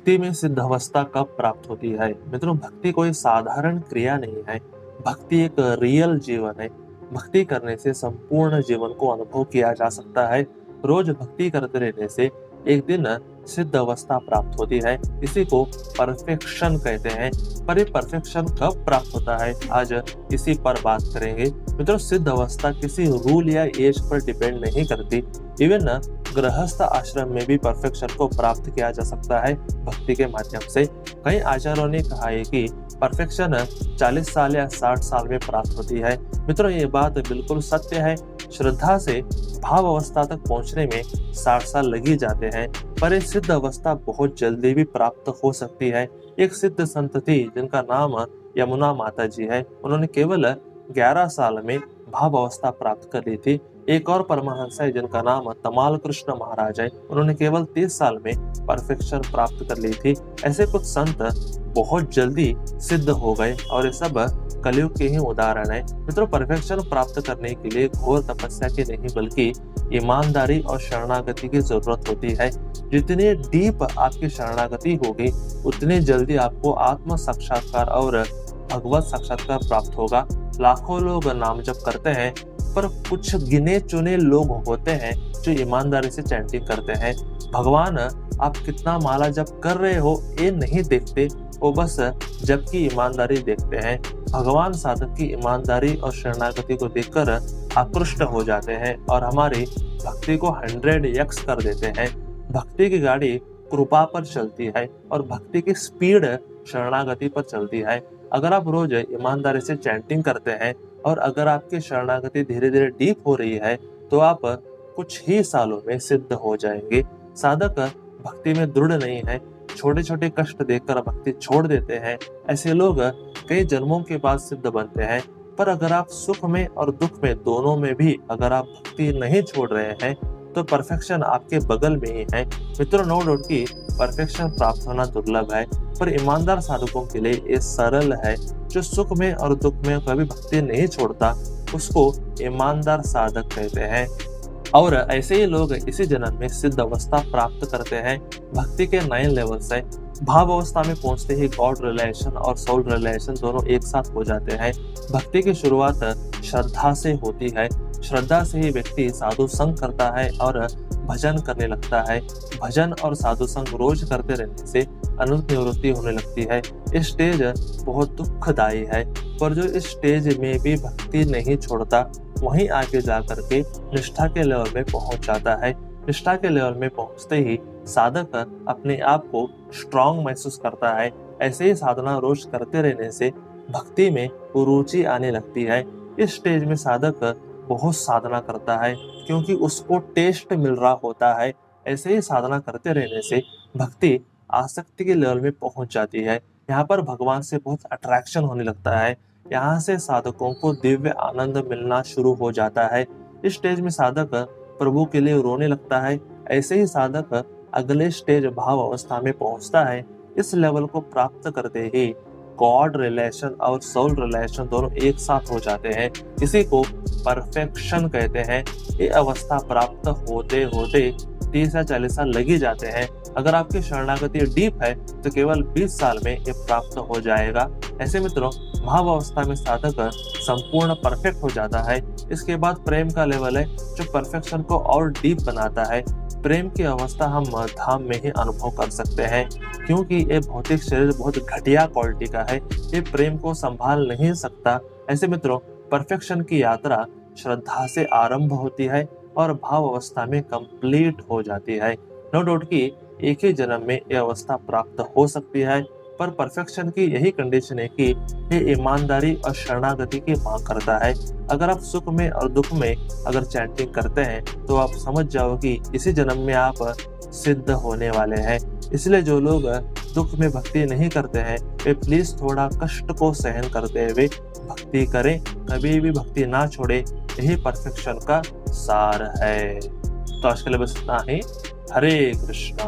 भक्ति में सिद्ध अवस्था कब प्राप्त होती है? मित्रों, भक्ति कोई साधारण क्रिया नहीं है। भक्ति एक रियल जीवन है। भक्ति करने से संपूर्ण जीवन को अनुभव किया जा सकता है। रोज भक्ति करते रहने से एक दिन सिद्ध अवस्था प्राप्त होती है। इसी को परफेक्शन कहते हैं। पर ये परफेक्शन कब प्राप्त होता है, आज इसी पर बात करेंगे। मित्रों, सिद्ध अवस्था किसी रूल या एज पर डिपेंड नहीं करती। इवन गृहस्थ आश्रम में भी परफेक्शन को प्राप्त किया जा सकता है भक्ति के माध्यम से। कई आचार्यों ने कहा है कि परफेक्शन 40 साल या 60 साल में प्राप्त होती है। मित्रों, ये बात बिल्कुल सत्य है। श्रद्धा से भाव अवस्था तक पहुंचने में 60 साल लग ही जाते हैं, पर ये सिद्ध अवस्था बहुत जल्दी भी प्राप्त हो सकती है। एक सिद्ध संत थी जिनका नाम यमुना माता जी है। उन्होंने केवल 11 साल में भाव अवस्था प्राप्त कर ली थी। एक और परमहंस है जिनका नाम तमाल कृष्ण महाराज है। उन्होंने केवल 30 साल में परफेक्शन प्राप्त कर ली थी। ऐसे कुछ संत बहुत जल्दी सिद्ध हो गए और ये सब कलयुग के ही उदाहरण है। मित्रों, परफेक्शन प्राप्त करने के लिए घोर तपस्या की नहीं बल्कि ईमानदारी और शरणागति की जरूरत होती है। जितनी डीप आपकी शरणागति होगी उतनी जल्दी आपको आत्म साक्षात्कार और भगवत साक्षात्कार प्राप्त होगा। लाखों लोग नाम जप करते हैं, पर कुछ गिने चुने लोग होते हैं जो ईमानदारी से चैंटिंग करते हैं। भगवान आप कितना माला जप कर रहे हो ये नहीं देखते, वो बस जप की ईमानदारी देखते हैं। भगवान साधक की ईमानदारी और शरणागति को देखकर आकृष्ट हो जाते हैं और हमारी भक्ति को 100x कर देते हैं। भक्ति की गाड़ी कृपा पर चलती है और भक्ति की स्पीड शरणागति पर चलती है। अगर आप रोज ईमानदारी से चैंटिंग करते हैं और अगर आपकी शरणागति धीरे धीरे डीप हो रही है तो आप कुछ ही सालों में सिद्ध हो जाएंगे। साधक भक्ति में दृढ़ नहीं है, छोटे छोटे कष्ट देखकर भक्ति छोड़ देते हैं। ऐसे लोग कई जन्मों के बाद सिद्ध बनते हैं। पर अगर आप सुख में और दुख में दोनों में भी अगर आप भक्ति नहीं छोड़ रहे हैं तो परफेक्शन आपके बगल में ही है। मित्रों, नो डाउट की परफेक्शन प्राप्त होना दुर्लभ है, पर ईमानदार साधकों के लिए ये सरल है। जो सुख में और दुख में कभी भक्ति नहीं छोड़ता उसको ईमानदार साधक कहते हैं। और ऐसे ही लोग इसी जन्म में सिद्ध अवस्था प्राप्त करते हैं। भक्ति के 9 लेवल्स हैं। भाव अवस्था में पहुंचते ही गॉड रिलेशन और सोल रिलेशन दोनों एक साथ हो जाते हैं। भक्ति की शुरुआत श्रद्धा से होती है। श्रद्धा से ही व्यक्ति साधु संग करता है और भजन करने लगता है। भजन और साधु संग रोज करते रहने से अनंत निवृत्ति होने लगती है। इस स्टेज बहुत दुखदायी है, पर जो इस स्टेज में भी भक्ति नहीं छोड़ता वहीं आगे जा करके निष्ठा के लेवल में पहुंच जाता है। निष्ठा के लेवल में पहुंचते ही साधक अपने आप को स्ट्रांग महसूस करता है। ऐसे ही साधना रोज करते रहने से भक्ति में रुचि आने लगती है। इस स्टेज में साधक बहुत साधना करता है क्योंकि उसको टेस्ट मिल रहा होता है। ऐसे ही साधना करते रहने से भक्ति आसक्ति के लेवल में पहुंच जाती है। यहाँ पर भगवान से बहुत अट्रैक्शन होने लगता है। यहाँ से साधकों को दिव्य आनंद मिलना शुरू हो जाता है। इस स्टेज में साधक प्रभु के लिए रोने लगता है। ऐसे ही साधक अगले स्टेज भाव अवस्था में पहुंचता है। इस लेवल को प्राप्त करते ही गॉड रिलेशन और सोल रिलेशन दोनों एक साथ हो जाते हैं। इसी को परफेक्शन कहते हैं। ये अवस्था प्राप्त होते होते 30 या 40 साल लग ही जाते हैं। अगर आपकी शरणागति डीप है तो केवल 20 साल में ये प्राप्त हो जाएगा। ऐसे मित्रों, भाव अवस्था में साधक संपूर्ण परफेक्ट हो जाता है। इसके बाद प्रेम का लेवल है जो परफेक्शन को और डीप बनाता है। प्रेम की अवस्था हम धाम में ही अनुभव कर सकते हैं क्योंकि ये भौतिक शरीर बहुत घटिया क्वालिटी का है। ये प्रेम को संभाल नहीं सकता। ऐसे मित्रों, परफेक्शन की यात्रा श्रद्धा से आरंभ होती है और भाव अवस्था में कंप्लीट हो जाती है। नो डाउट की एक ही जन्म में यह अवस्था प्राप्त हो सकती है, पर परफेक्शन की यही कंडीशन है कि ये ईमानदारी और शरणागति की मांग करता है। अगर आप सुख में और दुख में अगर चैंटिंग करते हैं तो आप समझ जाओ कि इसी जन्म में आप सिद्ध होने वाले हैं। इसलिए जो लोग दुख में भक्ति नहीं करते हैं वे प्लीज थोड़ा कष्ट को सहन करते हुए भक्ति करें। कभी भी भक्ति ना छोड़े, यही परफेक्शन का सार है। तो आज के लिए बस इतना ही। हरे कृष्णा।